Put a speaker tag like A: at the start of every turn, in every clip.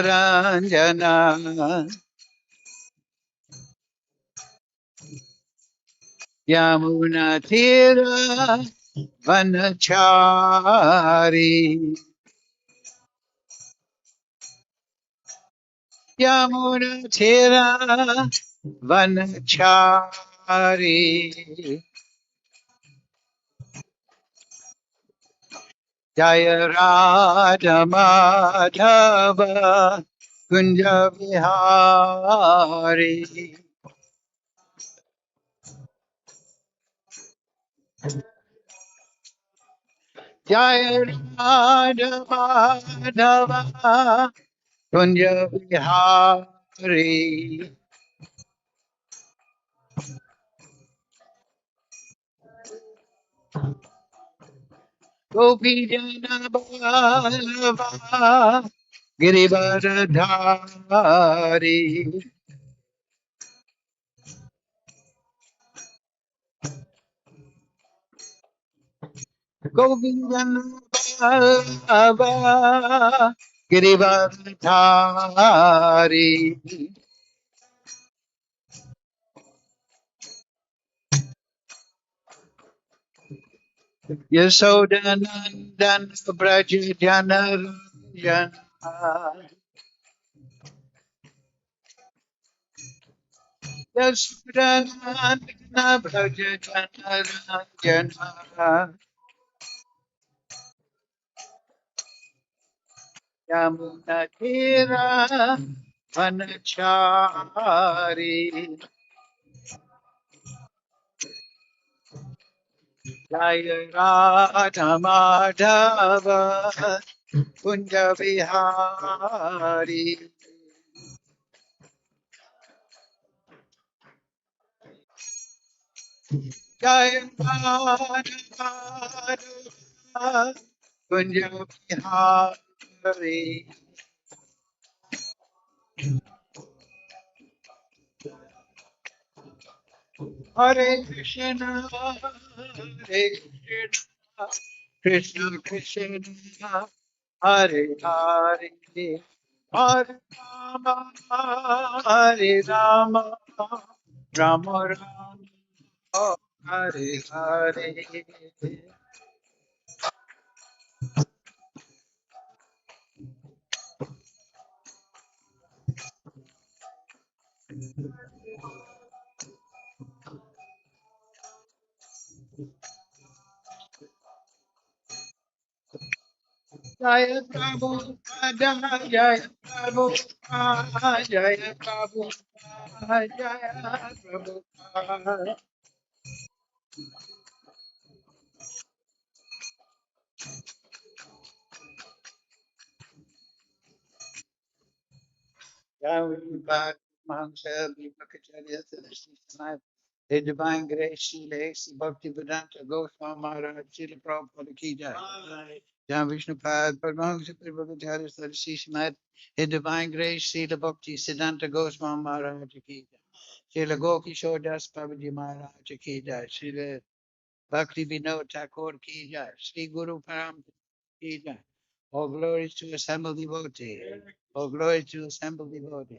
A: Ranjana Yamuna Tira Vanachari Yamuna Tira Vanachari Jaya Radha Madhava Kunja Vihari Jaya Radha Madhava Kunja Vihari Gopi Jana Ballava Girivardhari Gopi Jana Ballava Girivardhari Yasodhanandan Braja Jana Ranjana Yasodhanandan Braja Jana Ranjana Yamuna Tira Vanachari Jaya Radha Madhava Kunja Vihari Jaya Radha Madhava Kunja Vihari Hare Krishna Hare Krishna Krishna Krishna Hare Hare Hare Rama Hare Rama Rama Rama Hare Hare Jaya Prabhu, Jaya Prabhu, Jaya Prabhu, Jaya Prabhu. Jaya Mahamsa, Vipakacharya, Celestine Tonight, the Divine Grace, Srila A.C. Bhakti-Vedanta, Goswami Maharaj, Srila Prabhupada Ki Jai. Jai Vishnupad, Paramahamsa, Vipakacharya, Celestine Tonight, the Divine Grace, Srila Bhakti-Siddhanta Goswami Maharaj Ki Jai. Srila Gokishore Das Babaji Maharaj Ki Jai. Srila Bhakti Vinod Thakur Ki Jai. Sri Guru Param Ki Jai. All glories to assembled devotee. All glory to assembled devotee.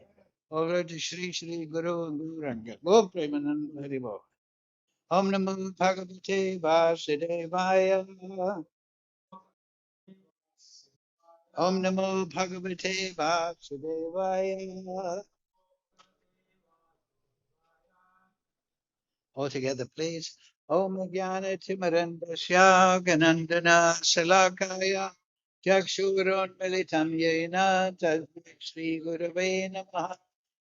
A: All glory to Sri Sri Guru and Guru Ranga. Go Premanand Haribo. Om Namo Bhagavate Vasudevaya. Om Namo Bhagavate Vasudevaya. All together, please. Om Jnana Timarandasya Ganandana Salakaya Chakshurun Militam Yena Tasmai Shri Gurave Namaha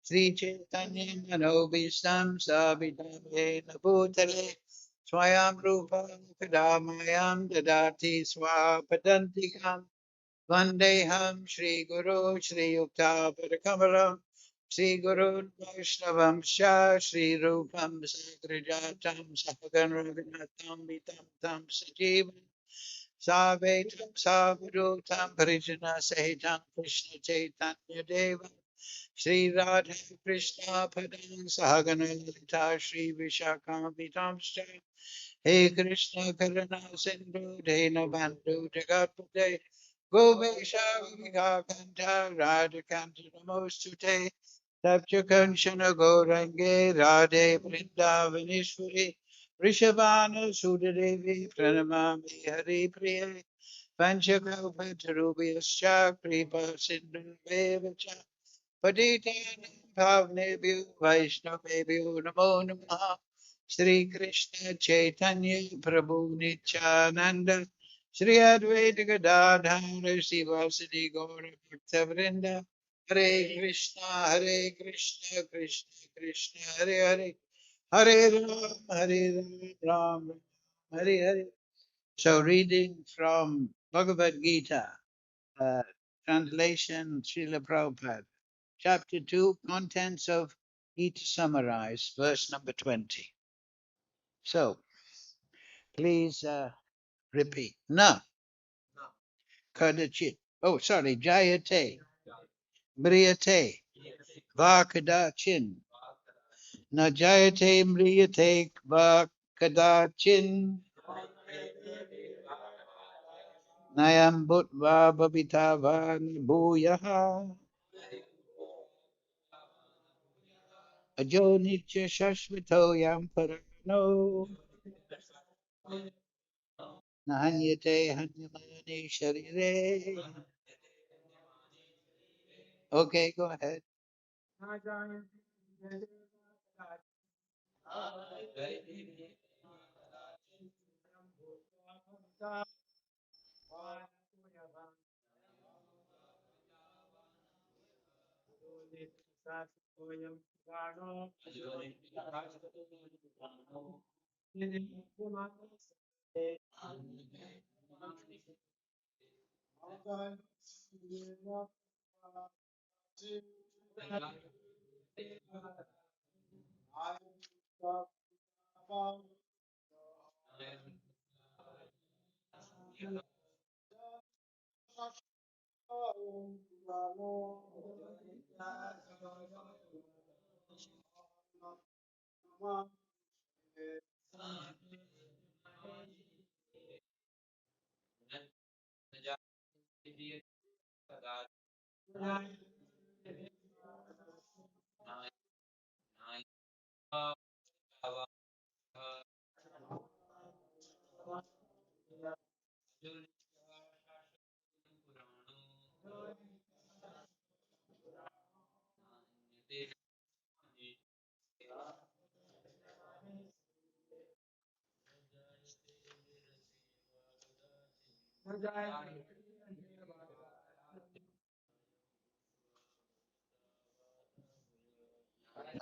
A: Sri Chaitanya Manobhistam Savitam Yena Bhutale Swayam Rupa Kadamayam Dadati Swapadantikam Vandeham Shri Guru Shri Yukta Padakamalam Shri Guru Vaishnavam Sha Shri Rupam Sagrajatam Sahagan Raghunatham Vitam Tam Sajivam Savetam Savadutam Parijana Sahitam Krishna Chaitanya Deva Shri Radha Krishna Padam Sahagana Lalita Shri Vishakam Vitam He Krishna Karuna Sindhu Dena Bandhu Jagapate Gobesha Vigakanta Radhakanta Namostute Tapchakanshana Gorange Radhe Vrindavanishwari Rishabhanu Sudadevi Pranamami Hari Priye Panchakalpatarubhyascha Kripa Sindhu Devacha Patitanam Bhavnebhyo Vaishnavebhyo Namo Namaha Shri Krishna Chaitanya Prabhu Nityananda Shri Advaita Gadadhara Sivasadi Gaura Bhaktavrinda Hare Krishna Krishna Krishna Hare Hare Ram Hare Hare. So reading from Bhagavad-Gita, uh, translation Srila Prabhupada. Chapter 2, contents of Gita summarized, verse number 20. So, please repeat. Na kadachit. Oh, sorry. Jayate. Mriyate. Vakadachin. Na jayate mriyate vakadachin. Nayam bhutva bhavitavan bhuyaha. Ajo nitya shashvito yam parano. Nahanyate hanyamani sharire. Okay, go ahead.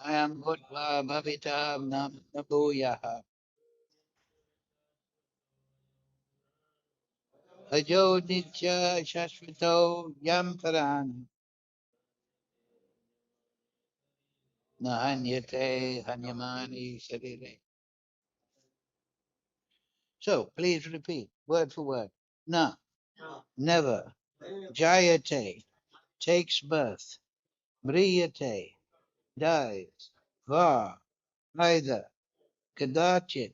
A: I am Bhutva Bhavita Nabuyaha. Ajo Nitya Shashvito Yamparan. Nahanyate Hanyamani Sharire. So please repeat word for word. Na, never. Jayate, takes birth. Mriyate, dies. Va, either. Kadachit,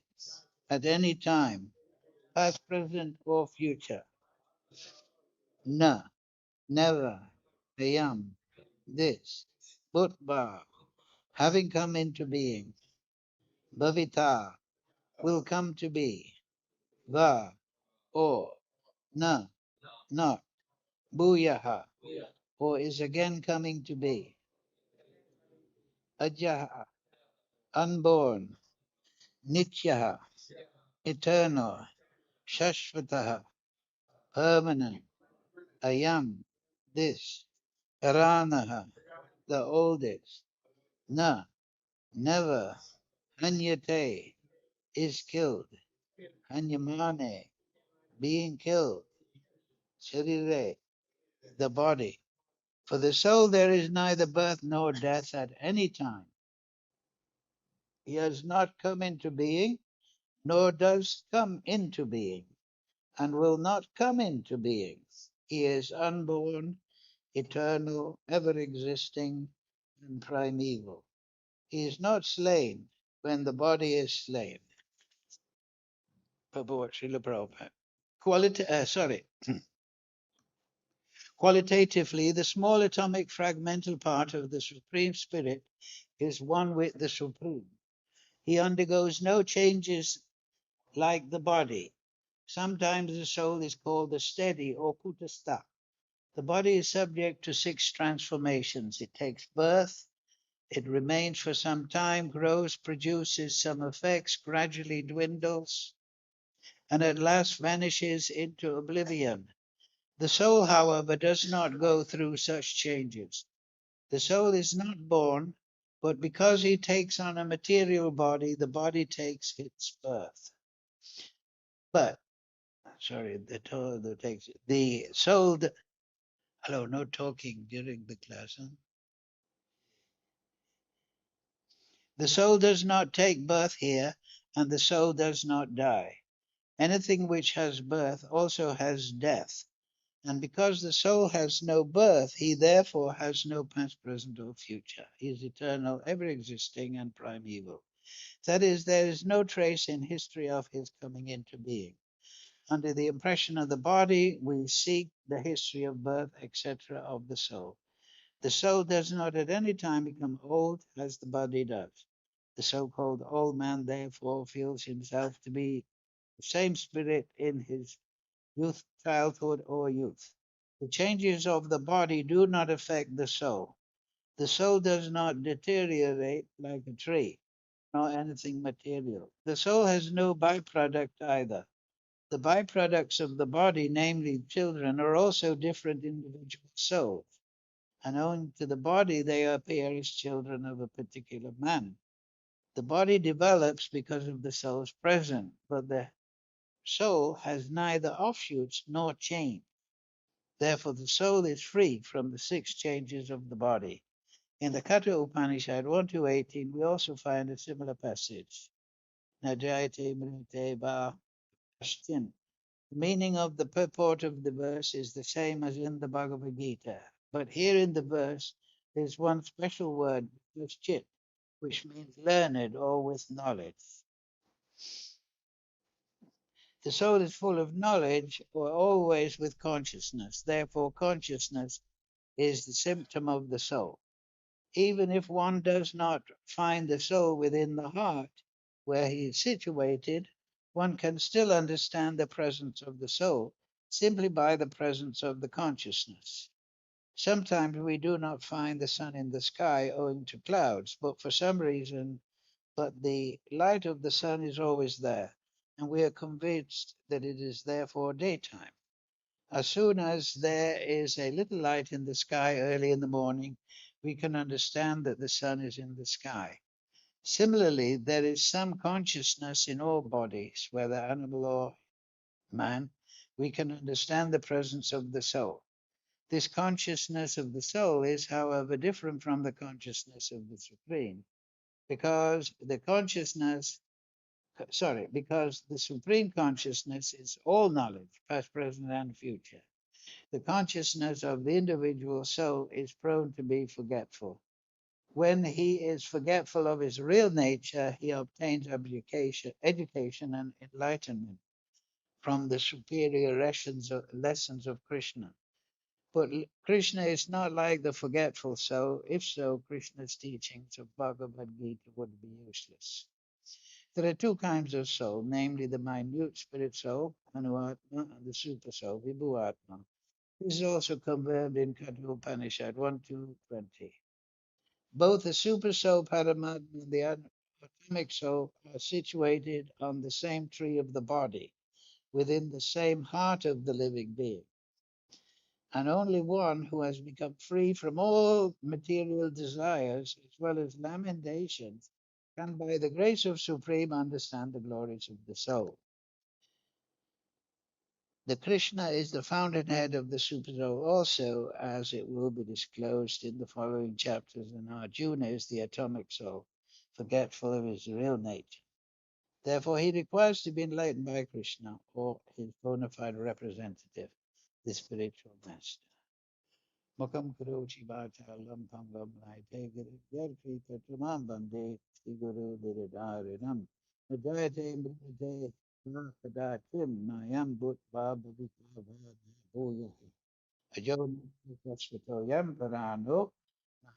A: at any time, past, present, or future. Na, never. Ayam, this. Bhutva, having come into being. Bhavita, will come to be. Va, or. Na, not. Bhuyaha, or is again coming to be. Ajaha, unborn. Nityaha, eternal. Shashvataha, permanent. Ayam, this. Paranaha, the oldest. Na, never. Hanyate, is killed. Hanyamane, being killed. Sharire, the body. For the soul there is neither birth nor death at any time. He has not come into being, nor does come into being, and will not come into being. He is unborn, eternal, ever existing, and primeval. He is not slain when the body is slain. Prabhu, Srila Prabhupada. Sorry. Qualitatively, the small atomic fragmental part of the Supreme Spirit is one with the Supreme. He undergoes no changes like the body. Sometimes the soul is called the steady or kutastha. The body is subject to six transformations. It takes birth, it remains for some time, grows, produces some effects, gradually dwindles, and at last vanishes into oblivion. The soul, however, does not go through such changes. The soul is not born, but because he takes on a material body, the body takes its birth. But, sorry, the soul, hello, no talking during the class. Huh? The soul does not take birth here, and the soul does not die. Anything which has birth also has death. And because the soul has no birth, he therefore has no past, present, or future. He is eternal, ever existing, and primeval. That is, there is no trace in history of his coming into being. Under the impression of the body, we seek the history of birth, etc., of the soul. The soul does not at any time become old as the body does. The so called old man, therefore, feels himself to be the same spirit in his youth, childhood, or youth. The changes of the body do not affect the soul. The soul does not deteriorate like a tree, nor anything material. The soul has no byproduct either. The byproducts of the body, namely children, are also different individual souls, and owing to the body, they appear as children of a particular man. The body develops because of the soul's presence, but the soul has neither offshoots nor change. Therefore, the soul is free from the six changes of the body. In the Katha Upanishad 1 to 18, we also find a similar passage. Najayate mrite ba ashtin. The meaning of the purport of the verse is the same as in the Bhagavad-Gita. But here in the verse, there's one special word, chit, which means learned or with knowledge. The soul is full of knowledge or always with consciousness. Therefore, consciousness is the symptom of the soul. Even if one does not find the soul within the heart where he is situated, one can still understand the presence of the soul simply by the presence of the consciousness. Sometimes we do not find the sun in the sky owing to clouds, but for some reason, but the light of the sun is always there, and we are convinced that it is therefore daytime. As soon as there is a little light in the sky early in the morning, we can understand that the sun is in the sky. Similarly, there is some consciousness in all bodies, whether animal or man. We can understand the presence of the soul. This consciousness of the soul is, however, different from the consciousness of the Supreme, because because the Supreme Consciousness is all knowledge, past, present, and future. The consciousness of the individual soul is prone to be forgetful. When he is forgetful of his real nature, he obtains education and enlightenment from the superior lessons of Krishna. But Krishna is not like the forgetful soul. If so, Krishna's teachings of Bhagavad-Gita would be useless. There are two kinds of soul, namely the minute spirit soul, Anuatma, and the super soul, Vibhuatma. This is also confirmed in Katha Upanishad 1 to 20. Both the super soul Paramatma and the atomic soul are situated on the same tree of the body, within the same heart of the living being. And only one who has become free from all material desires as well as lamentations can, by the grace of Supreme, understand the glories of the soul. The Krishna is the fountainhead of the Supersoul also, as it will be disclosed in the following chapters, and Arjuna is the atomic soul, forgetful of his real nature. Therefore, he requires to be enlightened by Krishna, or his bona fide representative, the spiritual master. Mukam Kuruchi Bhachalam Pangam Naite Yarki Katumam Bande Siguru Diridarinam Najayate Mrite Nakadatim Nayam Bhut Bhabhavita Bhuya. Ajo Yam Parano,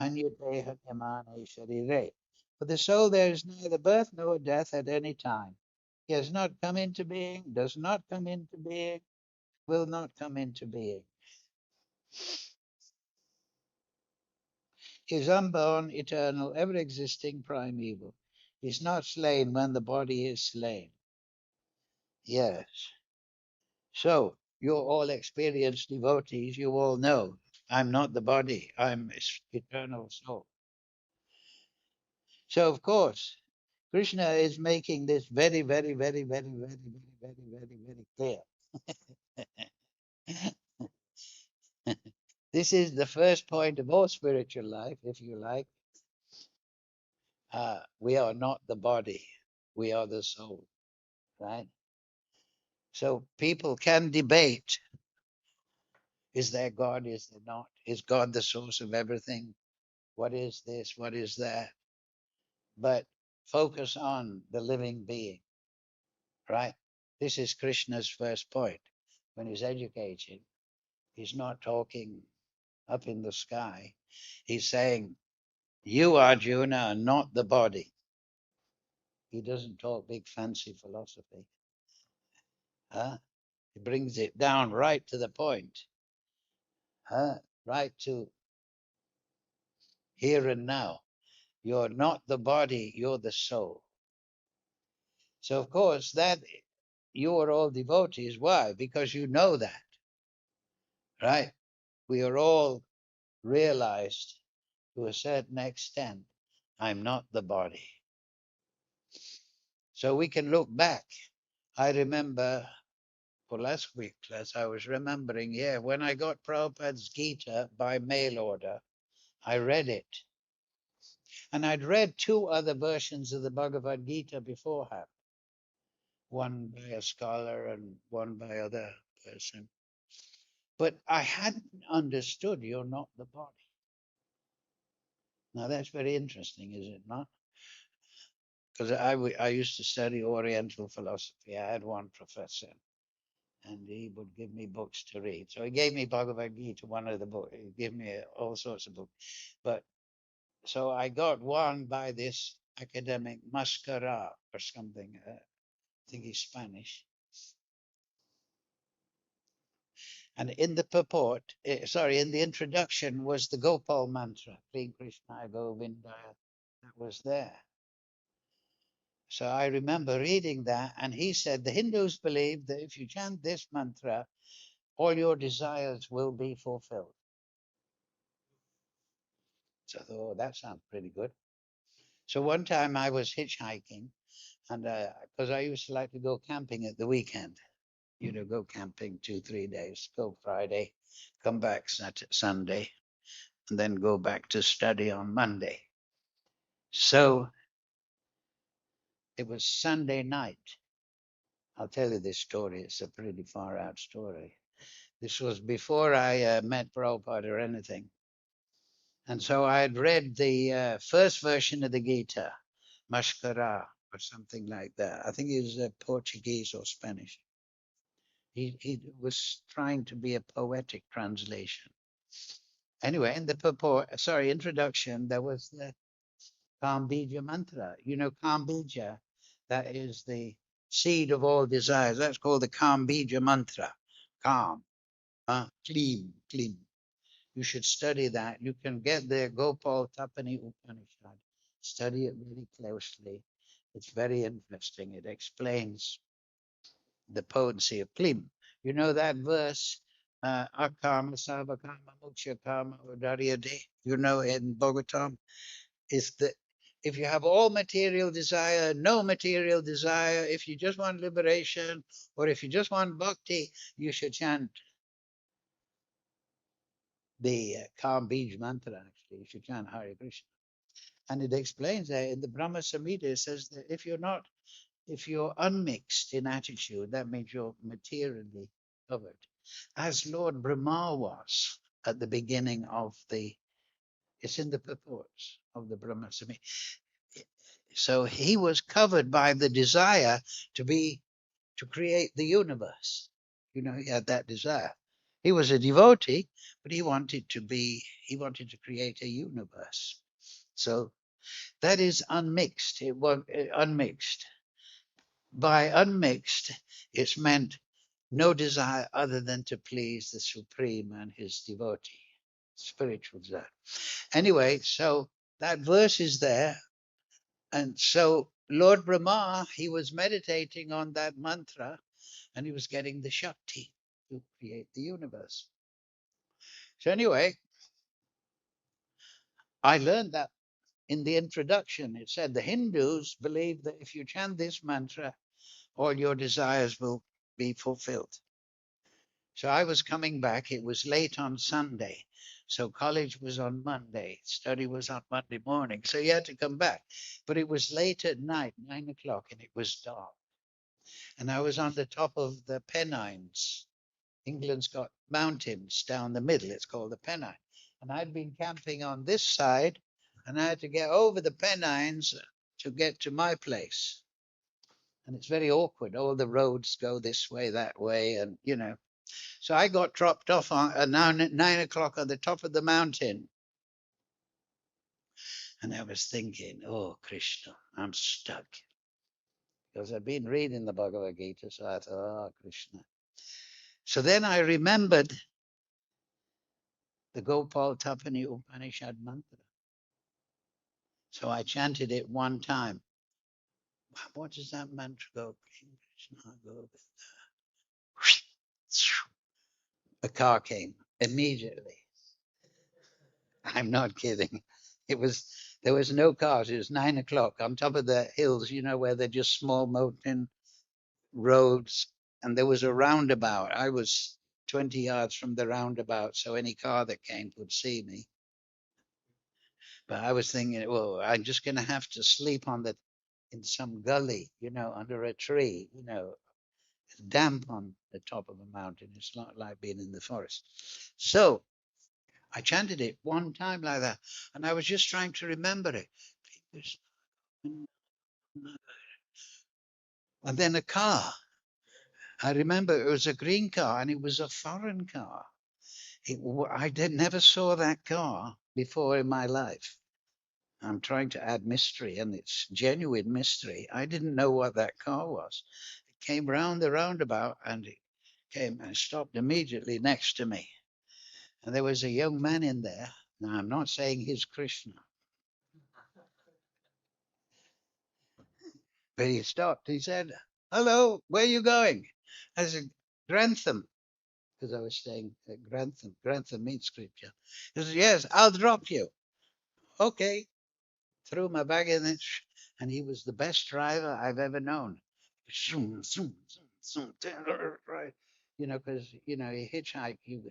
A: Hanyate Hatyamane Sharire. For the soul there is neither birth nor death at any time. He has not come into being, does not come into being, will not come into being. He is unborn, eternal, ever existing, primeval. He is not slain when the body is slain. Yes. So, you're all experienced devotees, you all know I'm not the body, I'm eternal soul. So, of course, Krishna is making this very, very, very, very, very, very, very, very, very clear. This is the first point of all spiritual life, if you like. We are not the body, we are the soul, right? So people can debate, is there God, is there not? Is God the source of everything? What is this? What is that? But focus on the living being, right? This is Krishna's first point. When he's educating, he's not talking up in the sky. He's saying, you, Arjuna, are not the body. He doesn't talk big fancy philosophy. Huh? He brings it down right to the point. Huh? Right to here and now. You're not the body, you're the soul. So, of course, that you are all devotees. Why? Because you know that, right? We are all realized to a certain extent, I'm not the body. So we can look back. I remember for last week, as I was remembering, yeah, when I got Prabhupada's Gita by mail order, I read it. And I'd read two other versions of the Bhagavad-Gita beforehand, one by a scholar and one by other person. But I hadn't understood you're not the body. Now that's very interesting, is it not? Because I used to study Oriental philosophy. I had one professor, and he would give me books to read. So he gave me Bhagavad-Gita, one of the books. He gave me all sorts of books. But so I got one by this academic Mascara or something. I think he's Spanish. And in the purport, in the introduction was the Gopal mantra, Sri Krishna Govindaya, that was there. So I remember reading that, and he said the Hindus believe that if you chant this mantra, all your desires will be fulfilled. So I thought, oh, that sounds pretty good. So one time I was hitchhiking, and because I used to like to go camping at the weekend, go camping 2-3 days, go Friday, come back Sunday, and then go back to study on Monday. So it was Sunday night. I'll tell you this story. It's a pretty far out story. This was before I met Prabhupada or anything. And so I had read the first version of the Gita, Mashkara or something like that. I think it was Portuguese or Spanish. He was trying to be a poetic translation. Anyway, in the introduction, there was the Kambija mantra. Kambija, that is the seed of all desires. That's called the Kambija mantra. Calm, clean, clean. You should study that. You can get there, Gopal Tapani Upanishad. Study it very closely. It's very interesting. It explains the potency of Klim. You know that verse, Akama, Savakama, Muksha Kama, Udariyade, in Bhagavatam, is that if you have all material desire, no material desire, if you just want liberation, or if you just want bhakti, you should chant the Kam Bij mantra, actually. You should chant Hare Krishna. And it explains that in the Brahma Samhita, it says that if you're unmixed in attitude, that means you're materially covered, as Lord Brahma was at the beginning of it's in the purports of the Brahma Samhita. So he was covered by the desire to create the universe. He had that desire. He was a devotee, but he wanted to create a universe. So that is unmixed. It was unmixed. By unmixed, it's meant no desire other than to please the Supreme and his devotee. Spiritual desire. Anyway, so that verse is there. And so Lord Brahma, he was meditating on that mantra and he was getting the Shakti to create the universe. So anyway, I learned that in the introduction. It said the Hindus believe that if you chant this mantra, all your desires will be fulfilled. So I was coming back. It was late on Sunday. So college was on Monday. Study was on Monday morning. So you had to come back. But it was late at night, 9 o'clock, and it was dark. And I was on the top of the Pennines. England's got mountains down the middle. It's called the Pennine. And I'd been camping on this side, and I had to get over the Pennines to get to my place. And it's very awkward. All the roads go this way, that way, and you know. So I got dropped off on 9 o'clock on the top of the mountain. And I was thinking, oh, Krishna, I'm stuck. Because I've been reading the Bhagavad-Gita, so I thought, oh, Krishna. So then I remembered the Gopal Tapani Upanishad mantra. So I chanted it one time. What does that mantra go? Krishna, Govinda. A car came immediately. I'm not kidding. There was no cars. It was 9 o'clock on top of the hills, you know, where they're just small mountain roads. And there was a roundabout. I was 20 yards from the roundabout, so any car that came could see me. But I was thinking, well, I'm just going to have to sleep in some gully, you know, under a tree, you know, it's damp on the top of a mountain. It's not like being in the forest. So I chanted it one time like that, and I was just trying to remember it. And then a car. I remember it was a green car, and it was a foreign car. Never saw that car before in my life. I'm trying to add mystery, and it's genuine mystery. I didn't know what that car was. It came round the roundabout, and it came and stopped immediately next to me. And there was a young man in there. Now, I'm not saying he's Krishna, but he stopped. He said, hello, where are you going? I said, Grantham, because I was staying at Grantham. Grantham means scripture. He said, yes, I'll drop you. Okay. Threw my bag in it, and he was the best driver I've ever known. Zoom, zoom, zoom, zoom, right. You know, because, you know, you hitchhike, you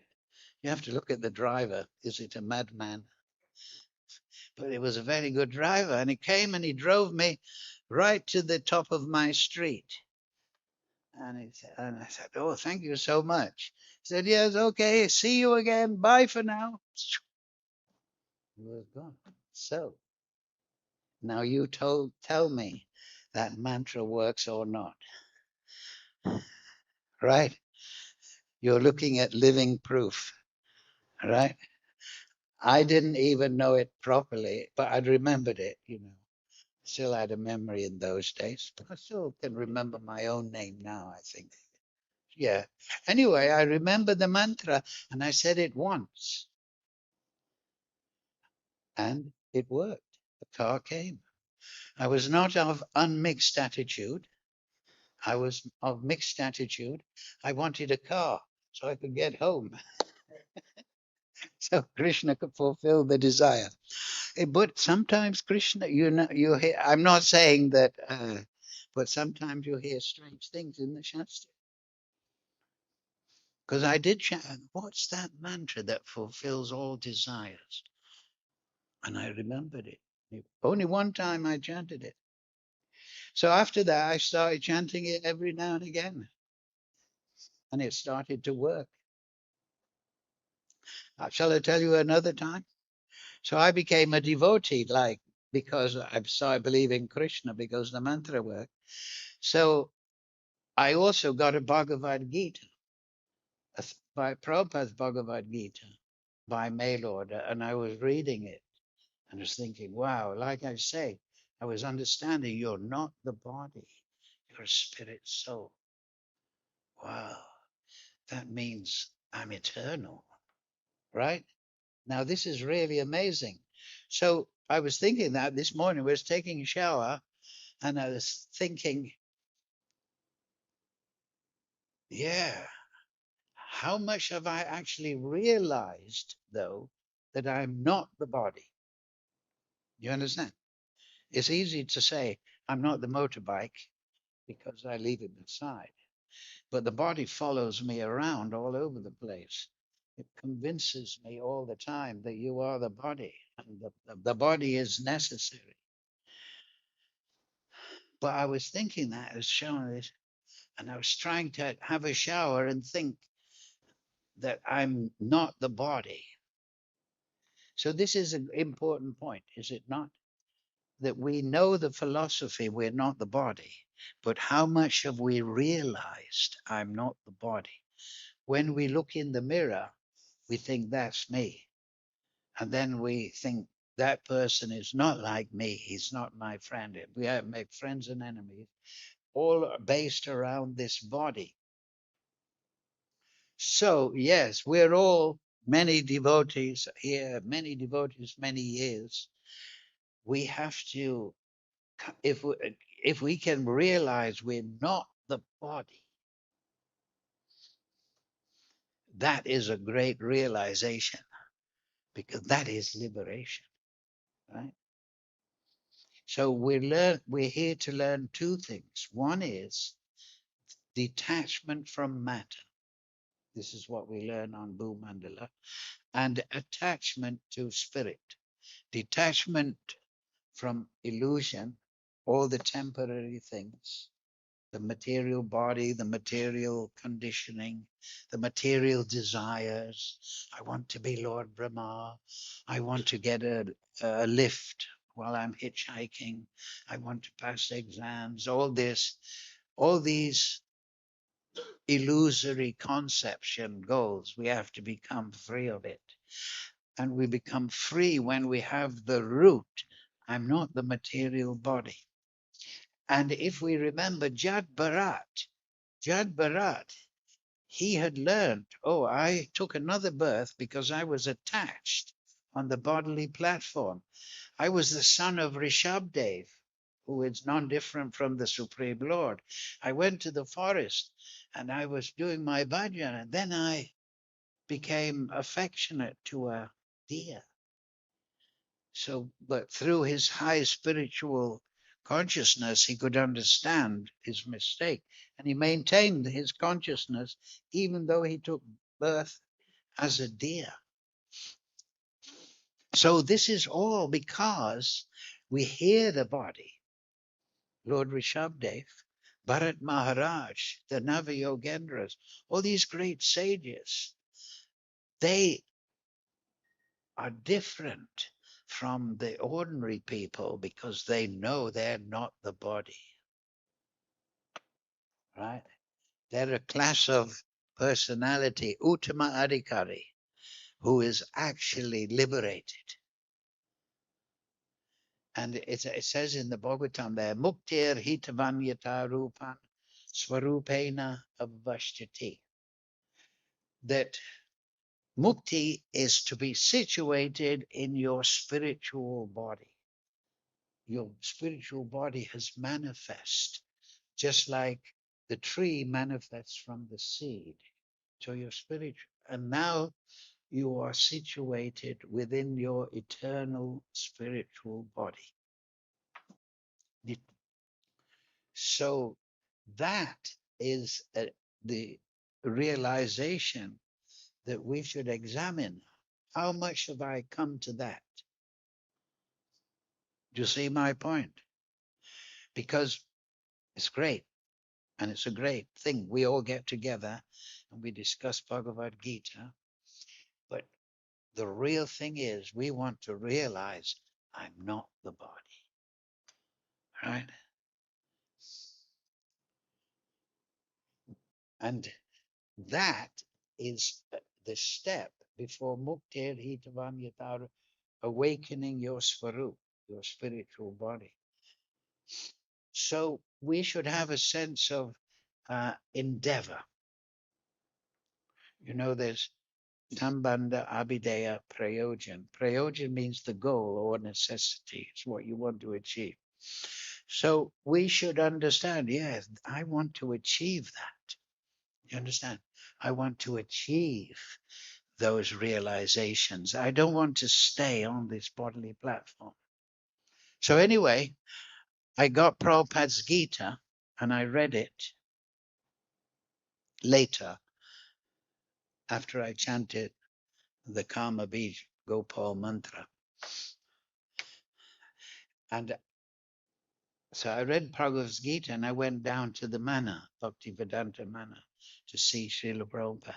A: have to look at the driver. Is it a madman? But it was a very good driver, and he came and he drove me right to the top of my street. And I said, oh, thank you so much. He said, yes, okay, see you again. Bye for now. He was gone. So now you tell me that mantra works or not, right? You're looking at living proof, right? I didn't even know it properly, but I'd remembered it, you know. Still had a memory in those days. I still can remember my own name now, I think. Yeah. Anyway, I remember the mantra and I said it once and it worked. The car came. I was not of unmixed attitude. I was of mixed attitude. I wanted a car so I could get home. So Krishna could fulfill the desire. But sometimes Krishna, you know, you hear, I'm not saying that, but sometimes you hear strange things in the Shastra. Because I did chant, what's that mantra that fulfills all desires? And I remembered it. Only one time I chanted it. So after that, I started chanting it every now and again. And it started to work. Shall I tell you another time? So I became a devotee, like, because I started believing Krishna, because the mantra worked. So I also got a Bhagavad-Gita. A by Prabhupada's Bhagavad-Gita by mail order, and I was reading it and was thinking, wow, like I say, I was understanding you're not the body, you're a spirit soul. Wow, that means I'm eternal, right? Now, this is really amazing. So I was thinking that this morning, I was taking a shower, and I was thinking, yeah, how much have I actually realized, though, that I'm not the body? You understand? It's easy to say, I'm not the motorbike because I leave it beside. But the body follows me around all over the place. It convinces me all the time that you are the body, and the body is necessary. But I was thinking that, I was showing this, and I was trying to have a shower and think that I'm not the body. So this is an important point, is it not? That we know the philosophy, we're not the body, but how much have we realized I'm not the body? When we look in the mirror, we think that's me. And then we think that person is not like me. He's not my friend. We have make friends and enemies, all based around this body. So, yes, we're all many devotees here, many years. We have to, if we can realize we're not the body, that is a great realization, because that is liberation, right? So we're here to learn two things. One is detachment from matter. This is what we learn on Bhumandala, and attachment to spirit. Detachment from illusion, all the temporary things, the material body, the material conditioning, the material desires. I want to be Lord Brahma. I want to get a lift while I'm hitchhiking. I want to pass exams. All these illusory conception goals, we have to become free of it. And we become free when we have the root. I'm not the material body. And if we remember Jad Bharat, he had learned, oh, I took another birth because I was attached on the bodily platform. I was the son of Rishabdev, who is non-different from the Supreme Lord. I went to the forest and I was doing my bhajan, and then I became affectionate to a deer. So, but through his high spiritual consciousness, he could understand his mistake, and he maintained his consciousness even though he took birth as a deer. So this is all because we hear the body. Lord Rishabdev, Bharat Maharaj, the Navayogendras, all these great sages, they are different from the ordinary people because they know they're not the body, right? They're a class of personality, Uttama Adhikari, who is actually liberated. And it says in the Bhagavatam there, Muktir Hitavanyata Rupan Swarupena Avashtiti, that mukti is to be situated in your spiritual body. Your spiritual body has manifest, just like the tree manifests from the seed. So your spiritual, and now you are situated within your eternal spiritual body. So that is the realization that we should examine. How much have I come to that? Do you see my point? Because it's great, and it's a great thing. We all get together and we discuss Bhagavad Gita. But the real thing is, we want to realize I'm not the body, right? And that is the step before Muktir Hitavam Yatar, awakening your Svarup, your spiritual body. So we should have a sense of endeavor. You know, there's Sambandha, Abhideya, Prayojan. Prayojan means the goal or necessity. It's what you want to achieve. So we should understand, yes, I want to achieve that. You understand? I want to achieve those realizations. I don't want to stay on this bodily platform. So anyway, I got Prabhupada's Gita and I read it later after I chanted the Kama Bij Gopal mantra. And so I read Prabhupada's Gita and I went down to the Mana, Bhakti-Vedanta Mana, to see Srila Prabhupada.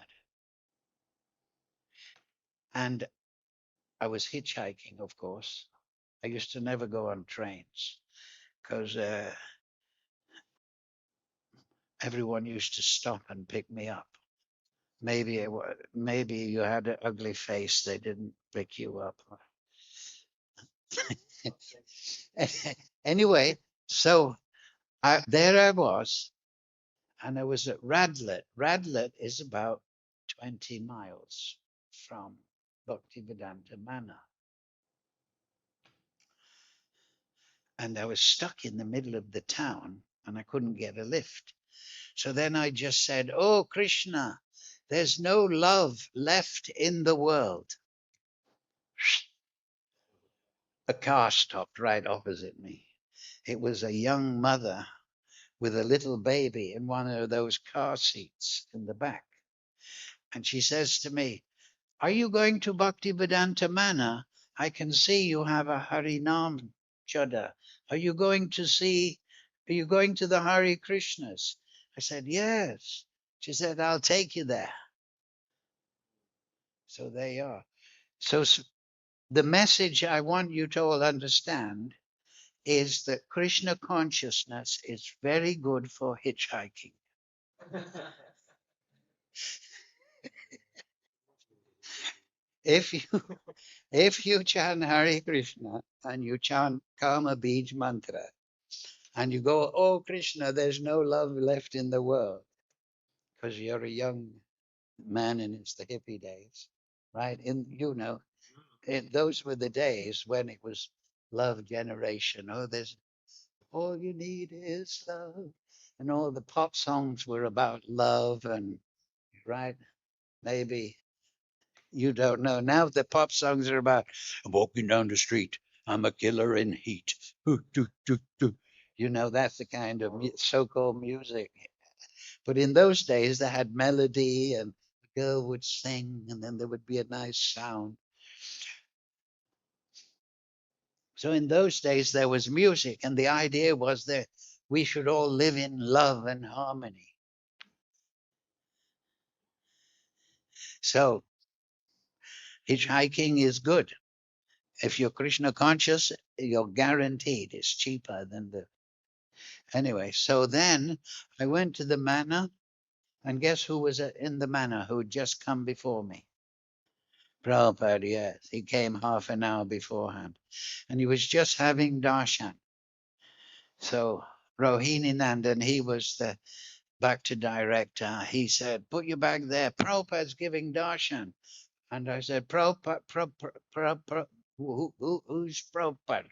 A: And I was hitchhiking, of course. I used to never go on trains because everyone used to stop and pick me up. Maybe maybe you had an ugly face, they didn't pick you up. Anyway, so there I was, and I was at Radlett. Radlett is about 20 miles from Bhaktivedanta Mana. And I was stuck in the middle of the town and I couldn't get a lift. So then I just said, "Oh, Krishna, there's no love left in the world." A car stopped right opposite me. It was a young mother with a little baby in one of those car seats in the back. And she says to me, "Are you going to Bhaktivedanta Mana? I can see you have a Harinam Chada. Are you going to the Hare Krishnas?" I said, "Yes." She said, "I'll take you there." So there you are. So the message I want you to all understand is that Krishna consciousness is very good for hitchhiking. If you chant Hare Krishna and you chant Kama Bij mantra and you go, "Oh Krishna, there's no love left in the world," because you're a young man and it's the hippie days, right? Those were the days when it was love generation. Oh, there's all you need is love. And all the pop songs were about love and right. Maybe you don't know. Now the pop songs are about, "I'm walking down the street. I'm a killer in heat." You know, that's the kind of so-called music. But in those days, they had melody and the girl would sing and then there would be a nice sound. So in those days, there was music and the idea was that we should all live in love and harmony. So hitchhiking is good. If you're Krishna conscious, you're guaranteed it's cheaper than the. Anyway, so then I went to the manor, and guess who was in the manor who had just come before me? Prabhupada, yes. He came half an hour beforehand. And he was just having darshan. So Rohini Nandan, he was the bhakti director. He said, "Put your bag there. Prabhupada's giving darshan." And I said, "Prabhupada, who's Prabhupada?"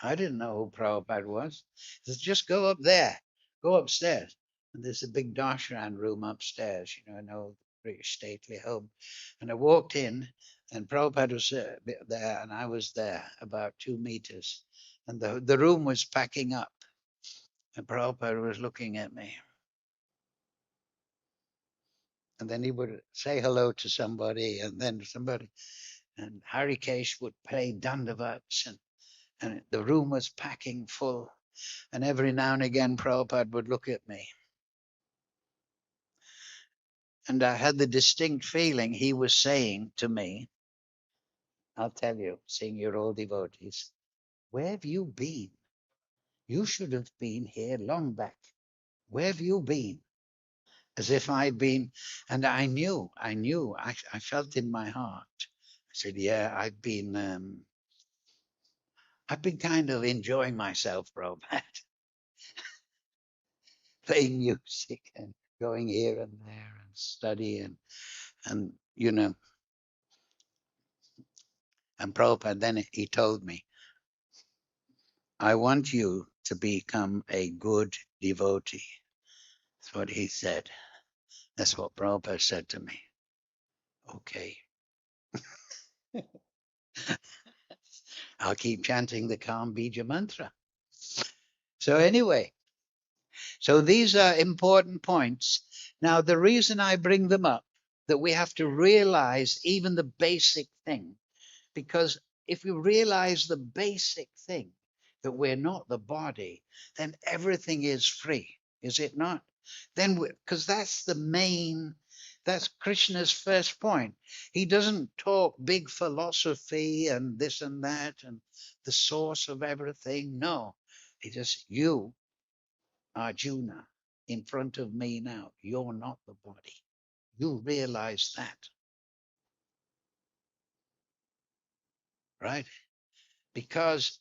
A: I didn't know who Prabhupada was. He said, "Just go up there, go upstairs." And there's a big darshan room upstairs, an old, pretty stately home. And I walked in, and Prabhupada was there, and I was there about 2 meters. And the room was packing up. And Prabhupada was looking at me. And then he would say hello to somebody, and then somebody, and Harikesh would play dandavats, and the room was packing full. And every now and again, Prabhupada would look at me. And I had the distinct feeling he was saying to me, "I'll tell you, seeing you're all devotees, where have you been? You should have been here long back. Where have you been?" as if I'd been, and I knew, I felt in my heart. I said, yeah, I've been kind of enjoying myself, bro, playing music and going here and there and studying and and Prabhupada then he told me, I want you to become a good devotee. That's what he said. That's what Prabhupada said to me. Okay. I'll keep chanting the Calm Bija mantra. So anyway, so these are important points. Now, the reason I bring them up, that we have to realize even the basic thing, because if we realize the basic thing, that we're not the body, then everything is free, is it not? Then, because that's the main, that's Krishna's first point. He doesn't talk big philosophy and this and that and the source of everything. No, he just, you, Arjuna, in front of me now, you're not the body. You realize that, right? Because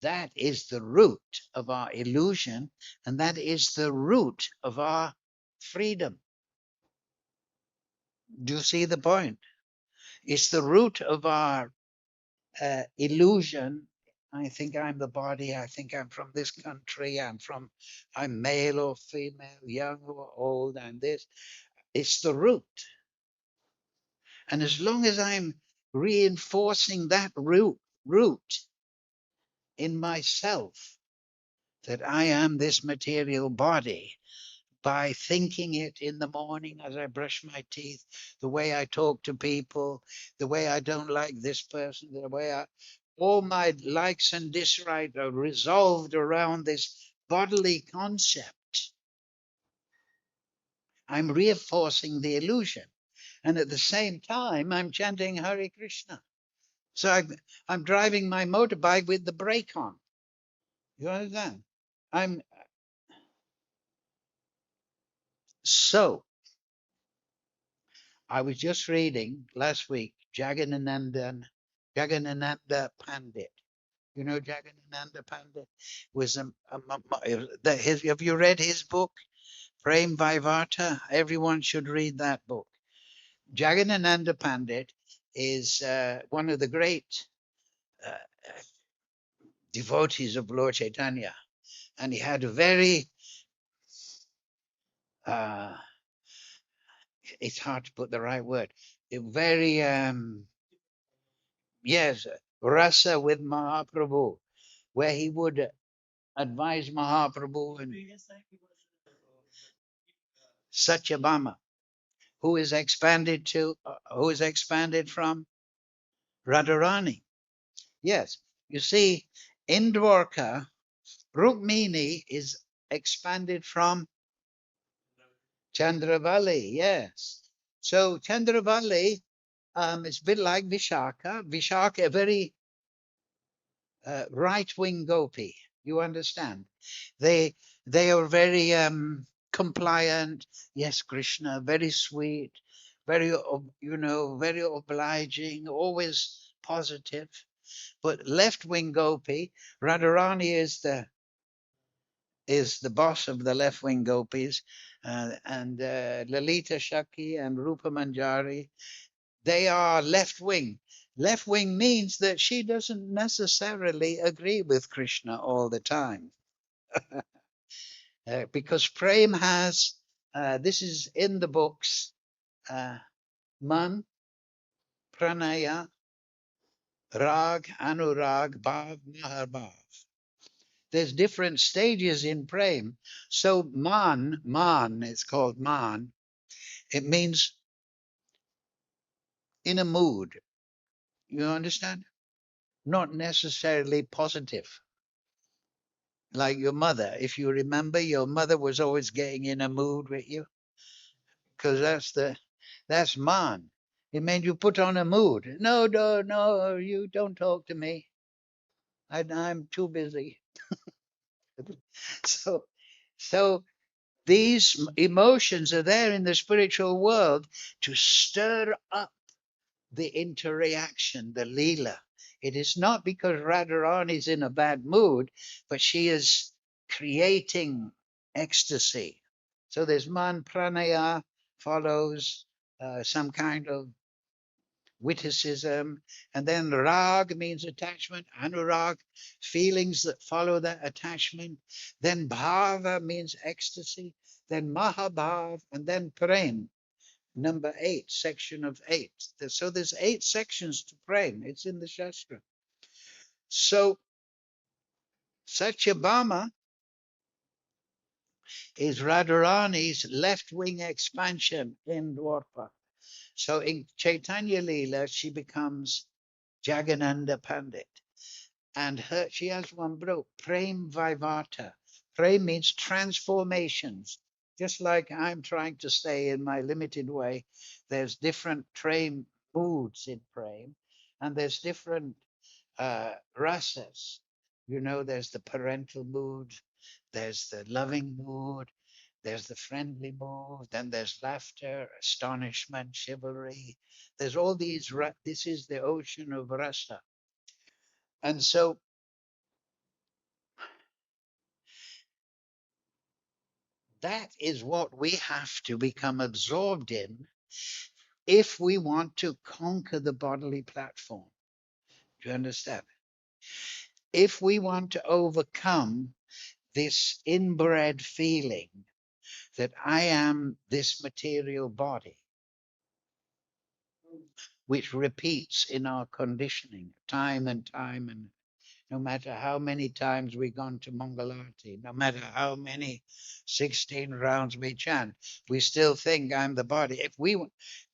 A: that is the root of our illusion, and that is the root of our freedom. Do you see the point? It's the root of our illusion. I think I'm the body. I think I'm from this country. I'm male or female, young or old, and this. It's the root. And as long as I'm reinforcing that root in myself, that I am this material body, by thinking it in the morning as I brush my teeth, the way I talk to people, the way I don't like this person, the way all my likes and dislikes are resolved around this bodily concept. I'm reinforcing the illusion. And at the same time, I'm chanting Hare Krishna. So I'm driving my motorbike with the brake on. You understand? I'm so I was just reading last week Jagannananda Pandit. You know Jagannananda Pandit was have you read his book Prem Vaivata? Everyone should read that book. Jagannananda Pandit is one of the great uh, devotees of Lord Chaitanya, and he had a very uh, it's hard to put the right word. A very yes, rasa with Mahaprabhu, where he would advise Mahaprabhu and Satyabhama, who is expanded from Radharani. Yes, you see, in Dwarka, Rukmini is expanded from Chandravali. Yes, so Chandravali is a bit like Vishaka. Vishaka, a very right-wing gopi. You understand? They they are very compliant. Yes, Krishna, very sweet, very very obliging, always positive. But left-wing gopi, Radharani is the boss of the left-wing gopis, and Lalita Shaki and Rupa Manjari, they are left-wing. Left-wing means that she doesn't necessarily agree with Krishna all the time. Because Prem has, this is in the books, Man, Pranaya, Rag, Anurag, Bhav, Maharbhav. There's different stages in Prem. So Man, it's called Man. It means in a mood. You understand? Not necessarily positive. Like your mother. If you remember, your mother was always getting in a mood with you, because that's man. It meant you put on a mood. No, no, no, you don't talk to me. I'm too busy. So, so These emotions are there in the spiritual world to stir up the interaction, the Leela. It is not because Radharani is in a bad mood, but she is creating ecstasy. So there's man pranaya, follows some kind of witticism, and then rag means attachment, anurag, feelings that follow that attachment, then bhava means ecstasy, then mahabhav, and then prem, number 8, section of 8. So there's 8 sections to prem. It's in the Shastra. So Satyabhama is Radharani's left wing expansion in Dwarka. So in Chaitanya Leela, she becomes Jagananda Pandit. And she has one book, Prem Vivata. Prem means transformations. Just like I'm trying to say in my limited way, there's different prem moods in Prem, and there's different rasas. You know, there's the parental mood, there's the loving mood, there's the friendly mood, then there's laughter, astonishment, chivalry. There's all these, this is the ocean of rasa. And so that is what we have to become absorbed in if we want to conquer the bodily platform. Do you understand? If we want to overcome this inbred feeling that I am this material body, which repeats in our conditioning time and time, and no matter how many times we've gone to Mangalarti, no matter how many 16 rounds we chant, we still think I'm the body. If we,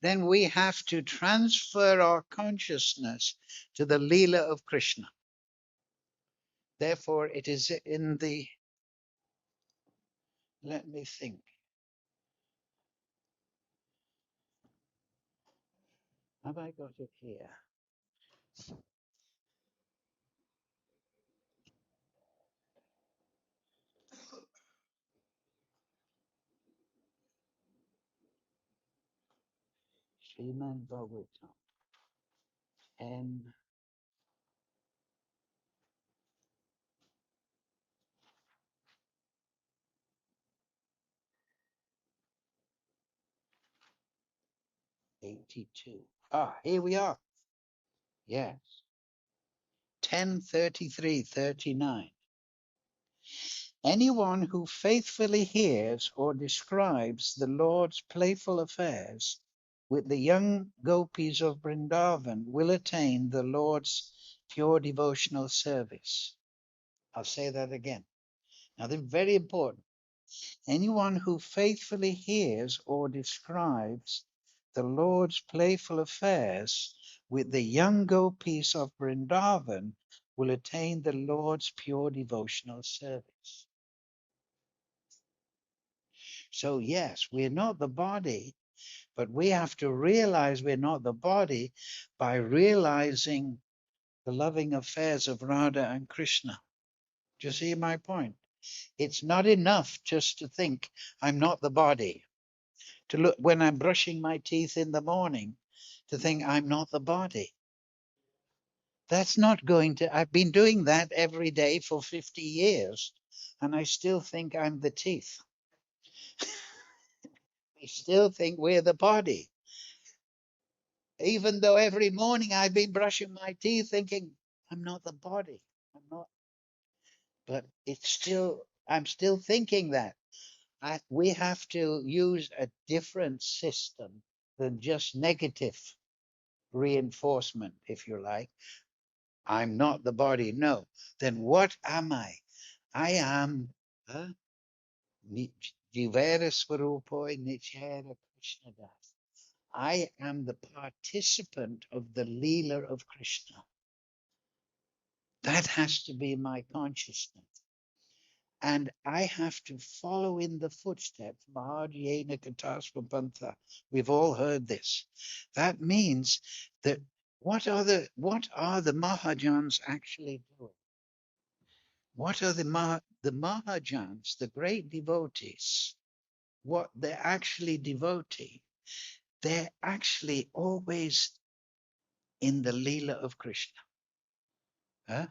A: then we have to transfer our consciousness to the Leela of Krishna. Therefore, it is in the, let me think. Have I got it here? Srimad Bhagavatam 10. 82. Ah, here we are. Yes. 10:33:39. Anyone who faithfully hears or describes the Lord's playful affairs with the young gopis of Vrindavan will attain the Lord's pure devotional service. I'll say that again. Now, this is very important. Anyone who faithfully hears or describes the Lord's playful affairs with the young gopis of Vrindavan will attain the Lord's pure devotional service. So, yes, we're not the body, but we have to realize we're not the body by realizing the loving affairs of Radha and Krishna. Do you see my point? It's not enough just to think I'm not the body. To look when I'm brushing my teeth in the morning, to think I'm not the body. That's not going to, I've been doing that every day for 50 years, and I still think I'm the teeth. We still think we're the body. Even though every morning I've been brushing my teeth thinking, I'm not the body. I'm not, but it's still, I'm still thinking that. We have to use a different system than just negative reinforcement, if you like. I'm not the body. No. Then what am I? I am Jivera Swarupoi Nichera Krishnadas. I am the participant of the Leela of Krishna. That has to be my consciousness. And I have to follow in the footsteps. Mahajyena Katasvapantha. We've all heard this. That means that what are the Mahajans actually doing? What are the Mahajans, the great devotees? what they're actually devoting, they're actually always in the Leela of Krishna. Huh?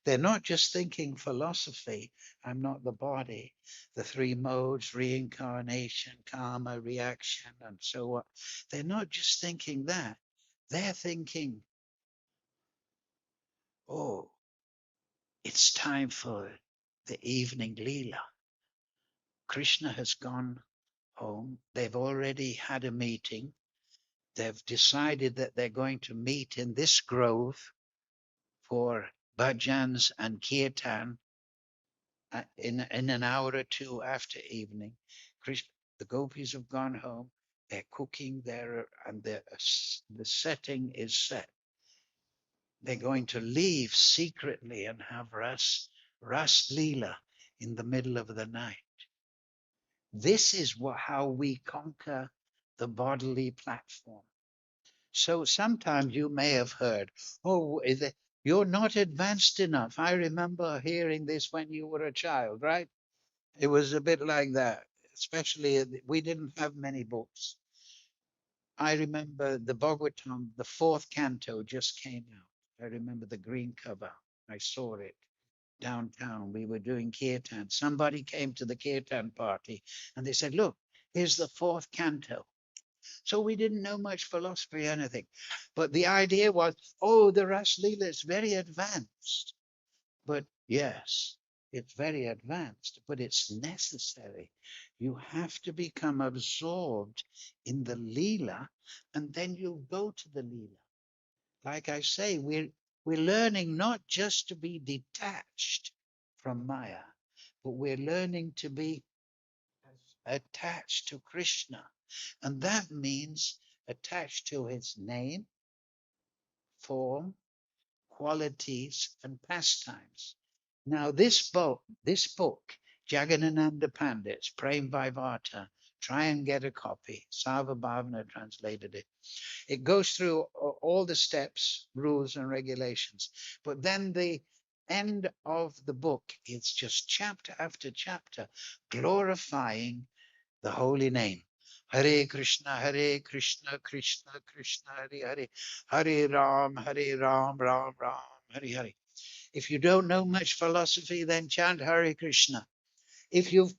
A: They're not just thinking philosophy, I'm not the body, the three modes, reincarnation, karma, reaction, and so on. They're not just thinking that. They're thinking, oh, it's time for the evening Leela. Krishna has gone home. They've already had a meeting. They've decided that they're going to meet in this grove for bhajans and kirtan in an hour or two after evening. Krishna, the gopis have gone home. They're cooking there, and the setting is set. They're going to leave secretly and have Ras Leela in the middle of the night. This is how we conquer the bodily platform. So sometimes you may have heard, oh, you're not advanced enough. I remember hearing this when you were a child, right? It was a bit like that, especially we didn't have many books. I remember the Bhagavatam, the fourth canto just came out. I remember the green cover. I saw it downtown. We were doing kirtan. Somebody came to the kirtan party and they said, look, here's the fourth canto. So we didn't know much philosophy or anything. But the idea was, oh, the Ras Leela is very advanced. But yes, it's very advanced, but it's necessary. You have to become absorbed in the Leela, and then you go to the Leela. Like I say, we're learning not just to be detached from Maya, but we're learning to be attached to Krishna. And that means attached to his name, form, qualities, and pastimes. Now, this book, Jagadananda Pandit's Prem Vaivata, try and get a copy. Sarva Bhavana translated it. It goes through all the steps, rules, and regulations. But then the end of the book, it's just chapter after chapter glorifying the holy name. Hare Krishna, Krishna Krishna, Hare Hare Ram, Ram Ram, Hare Hare. If you don't know much philosophy, then chant Hare Krishna. If you've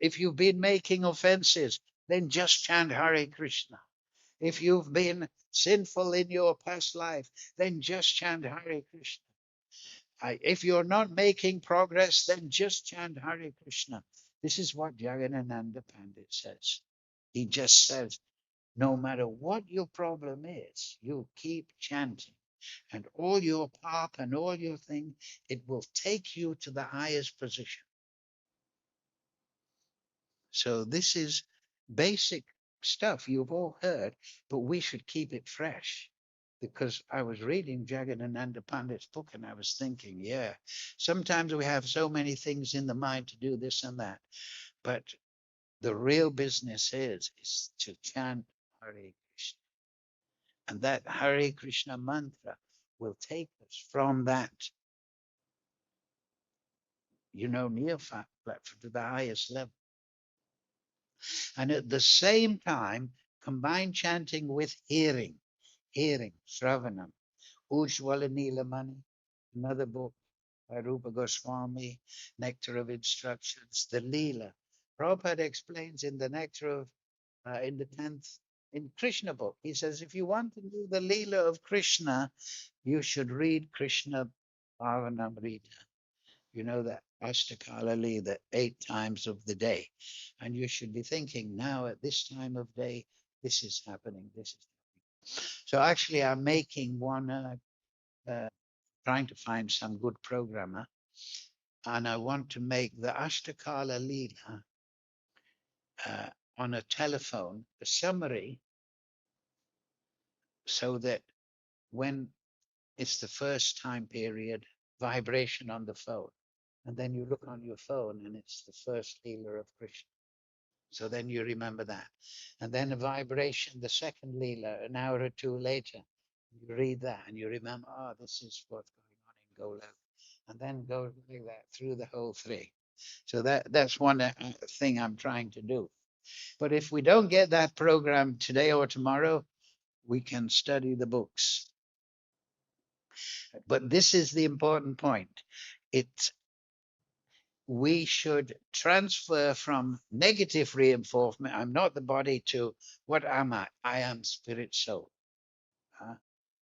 A: if you've been making offenses, then just chant Hare Krishna. If you've been sinful in your past life, then just chant Hare Krishna. If you're not making progress, then just chant Hare Krishna. This is what Jagadananda Pandit says. He just says, no matter what your problem is, you keep chanting. And all your pop and all your thing, it will take you to the highest position. So this is basic stuff you've all heard, but we should keep it fresh. Because I was reading Jagadananda Pandit's book and I was thinking, yeah, sometimes we have so many things in the mind to do this and that. But the real business is to chant Hare Krishna. And that Hare Krishna mantra will take us from that, neophyte platform to the highest level. And at the same time, combine chanting with hearing, Shravanam. Ujjwala Nilamani, another book by Rupa Goswami, Nectar of Instructions, the Leela. Prabhupada explains in the Nectar of, in the 10th, in Krishna book, he says, if you want to do the Leela of Krishna, you should read Krishna Bhavanamrita. You know that Ashtakala Leela, 8 times of the day. And you should be thinking now at this time of day, this is happening, this is happening. So actually I'm making one, trying to find some good programmer, and I want to make the Ashtakala Leela on a telephone, a summary, so that when it's the first time period, vibration on the phone. And then you look on your phone and it's the first Leela of Krishna. So then you remember that. And then a vibration, the second Leela, an hour or two later, you read that and you remember, oh, this is what's going on in Golok. And then go like that through the whole 3. So that's one thing I'm trying to do. But if we don't get that program today or tomorrow, we can study the books. But this is the important point. It's we should transfer from negative reinforcement, I'm not the body, to what am I? I am spirit soul. Huh?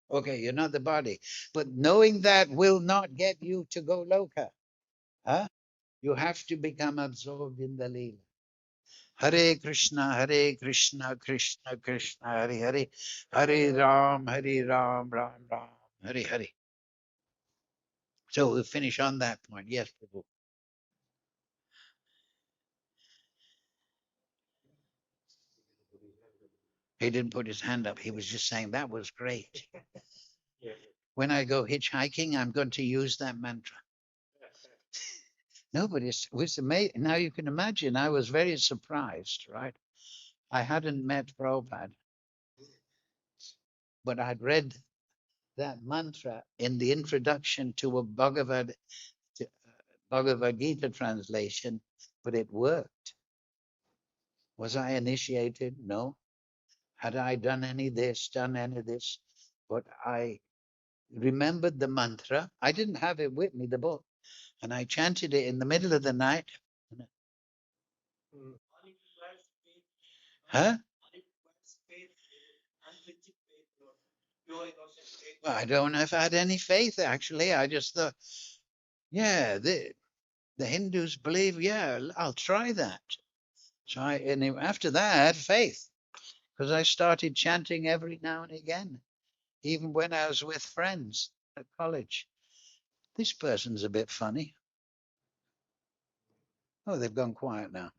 A: Okay, you're not the body. But knowing that will not get you to go loka. Huh? You have to become absorbed in the Leela. Hare Krishna, Krishna Krishna, Hare Hare, Hare Ram, Ram Ram, Hare Hare. So we'll finish on that point. Yes, Prabhu. He didn't put his hand up. He was just saying that was great. When I go hitchhiking, I'm going to use that mantra. Nobody was amazing. Now you can imagine, I was very surprised, right? I hadn't met Prabhupada, but I'd read that mantra in the introduction to a Bhagavad-Gita translation, but it worked. Was I initiated? No. Had I done any of this, But I remembered the mantra. I didn't have it with me, the book, and I chanted it in the middle of the night. Huh? Well, I don't know if I had any faith, actually. I just thought, yeah, the Hindus believe, yeah, I'll try that. So after that, I had faith, because I started chanting every now and again, even when I was with friends at college. This person's a bit funny. Oh, they've gone quiet now.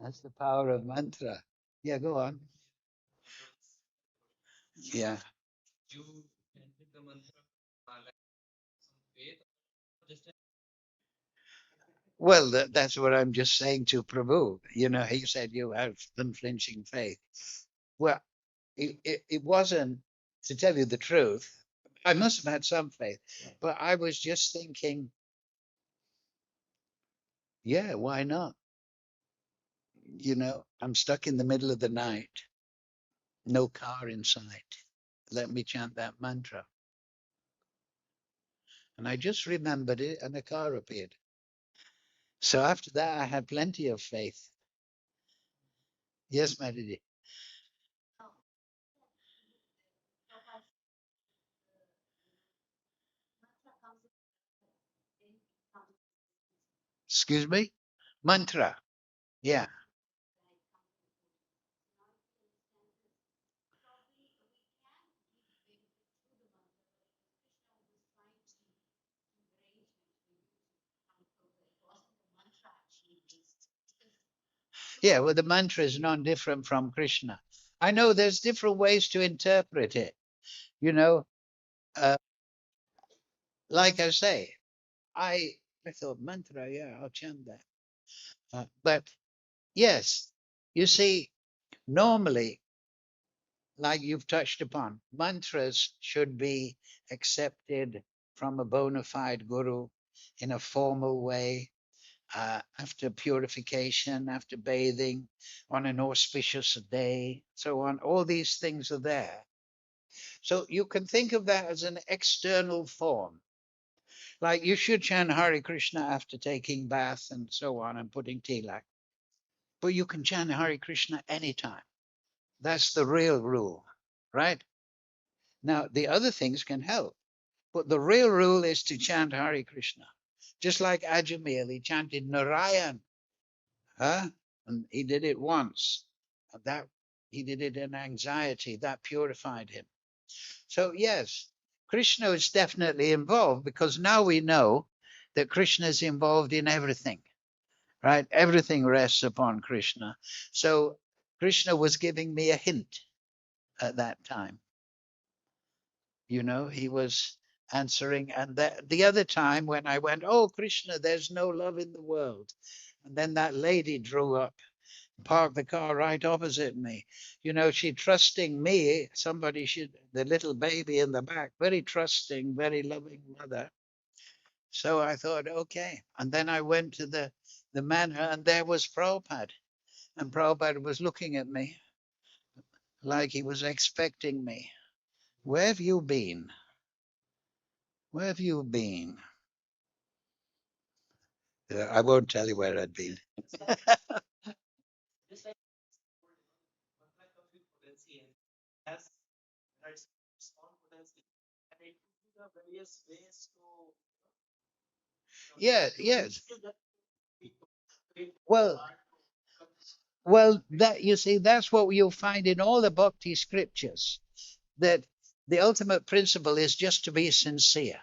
A: That's the power of mantra. Yeah, go on. Yeah. Well, that's what I'm just saying to Prabhu. You know, he said you have unflinching faith. Well, it wasn't, to tell you the truth. I must have had some faith, but I was just thinking, yeah, why not? You know, I'm stuck in the middle of the night, no car in sight. Let me chant that mantra. And I just remembered it, and a car appeared. So after that, I had plenty of faith. Yes, Madhiji. Excuse me? Mantra. Yeah. Yeah, well, the mantra is non different from Krishna. I know there's different ways to interpret it. You know, uh, like I say, I I thought mantra, yeah, I'll chant that. But yes, you see, normally, like you've touched upon, mantras should be accepted from a bona fide guru in a formal way, after purification, after bathing, on an auspicious day, so on. All these things are there. So you can think of that as an external form. Like you should chant Hare Krishna after taking bath and so on and putting tilak. But you can chant Hare Krishna anytime. That's the real rule, right? Now, the other things can help, but the real rule is to chant Hare Krishna. Just like Ajamil, he chanted Narayan, huh? And he did it once. And that he did it in anxiety. That purified him. So yes, Krishna is definitely involved, because now we know that Krishna is involved in everything, right? Everything rests upon Krishna. So Krishna was giving me a hint at that time. You know, he was answering. And the other time when I went, oh, Krishna, there's no love in the world. And then that lady drew up, parked the car right opposite me. You know, she trusting me, somebody should, the little baby in the back, very trusting, very loving mother. So I thought, okay. And then I went to the manor, and there was Prabhupada. And Prabhupada was looking at me like he was expecting me. Where have you been? Where have you been? I won't tell you where I'd been. Yeah, yes. Well, that you see, that's what you'll find in all the bhakti scriptures. That the ultimate principle is just to be sincere.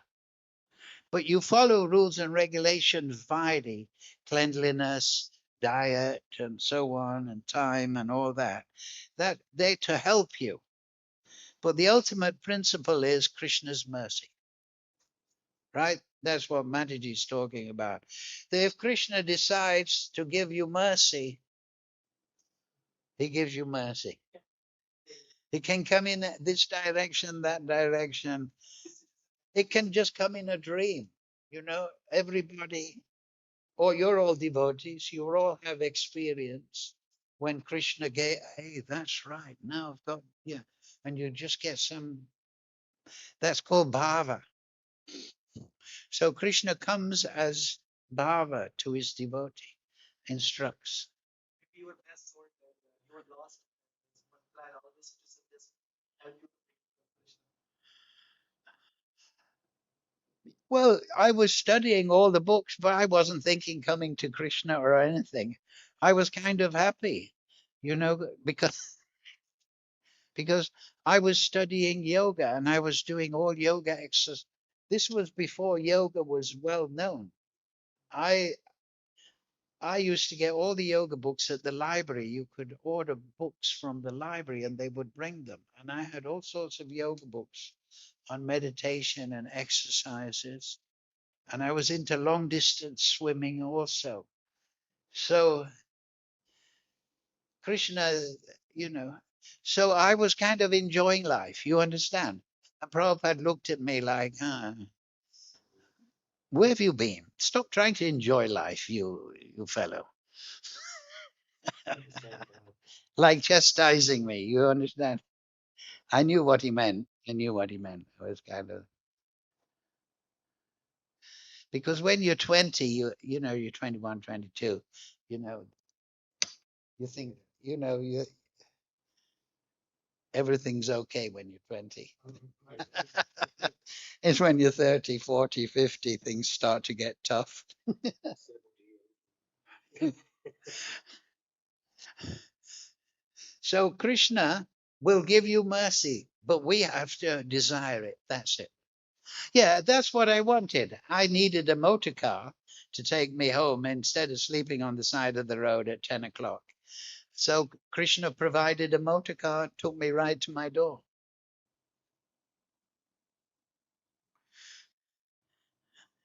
A: But you follow rules and regulations via cleanliness, diet, and so on, and time, and all that. That they to help you. But the ultimate principle is Krishna's mercy, right? That's what Mataji is talking about. That if Krishna decides to give you mercy, he gives you mercy. It can come in this direction, that direction. It can just come in a dream. Everybody, or you're all devotees, you all have experience when Krishna gave, hey, that's right. Now I've got, yeah. And you just get that's called bhava. So Krishna comes as bhava to his devotee, instructs. Well, I was studying all the books, but I wasn't thinking coming to Krishna or anything. I was kind of happy, because I was studying yoga and I was doing all yoga exercises. This was before yoga was well known. I I used to get all the yoga books at the library. You could order books from the library and they would bring them. And I had all sorts of yoga books on meditation and exercises. And I was into long distance swimming also. So Krishna, you know, so I was kind of enjoying life, you understand? And Prabhupada looked at me like, where have you been? Stop trying to enjoy life, you fellow. Like chastising me, you understand? I knew what he meant. I knew what he meant. It was kind of because when you're 20, you're 21, 22, you know, you think, everything's okay when you're 20. It's when you're 30, 40, 50, things start to get tough. So Krishna will give you mercy, but we have to desire it. That's it. Yeah, that's what I wanted. I needed a motor car to take me home instead of sleeping on the side of the road at 10 o'clock. So Krishna provided a motor car, took me right to my door.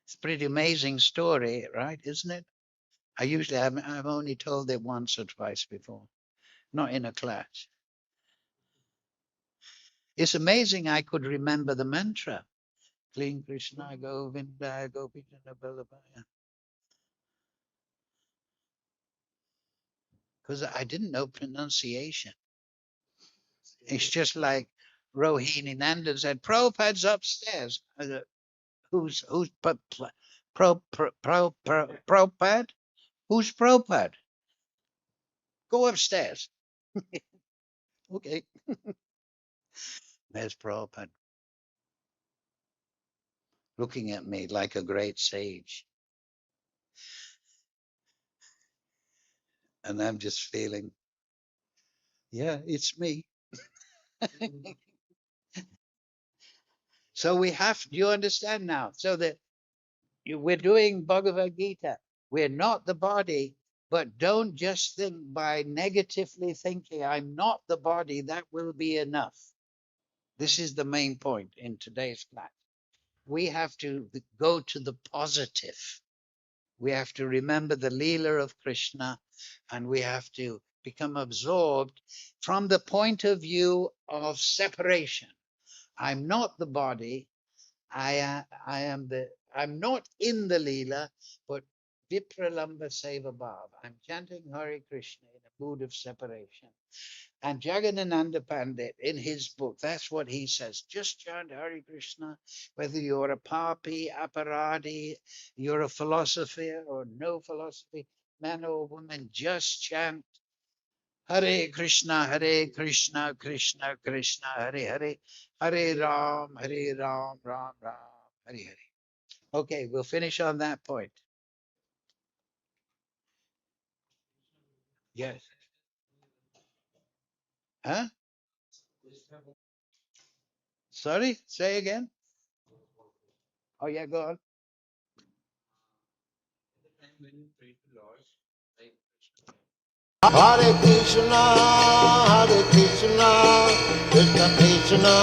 A: It's a pretty amazing story, right? Isn't it? I've only told it once or twice before, not in a class. It's amazing I could remember the mantra. Clean Krishna Govinda Gopijana Ballabhaya. Because I didn't know pronunciation. It's just like Rohini Nanda said, Prabhupada's upstairs. Who's Prabhupada? Who's Prabhupada? Go upstairs. Okay. There's Prabhupada looking at me like a great sage. And I'm just feeling, yeah, it's me. So do you understand now? So that we're doing Bhagavad-Gita. We're not the body, but don't just think by negatively thinking, I'm not the body, that will be enough. This is the main point in today's class. We have to go to the positive. We have to remember the Leela of Krishna, and we have to become absorbed from the point of view of separation. I'm not the body. I am I'm not in the Leela, but Vipralamba Seva Bhav. I'm chanting Hare Krishna in a mood of separation. And Jagadananda Pandit, in his book, that's what he says. Just chant Hare Krishna, whether you're a papi, aparadi, you're a philosopher or no philosophy, man or woman, just chant Hare Krishna, Krishna Krishna, Hare Hare, Hare Ram, Ram Ram, Hare Hare. Okay, we'll finish on that point. Yes. Huh? Sorry? Say again? Oh, yeah, go on.
B: Hare Krishna, Krishna Krishna,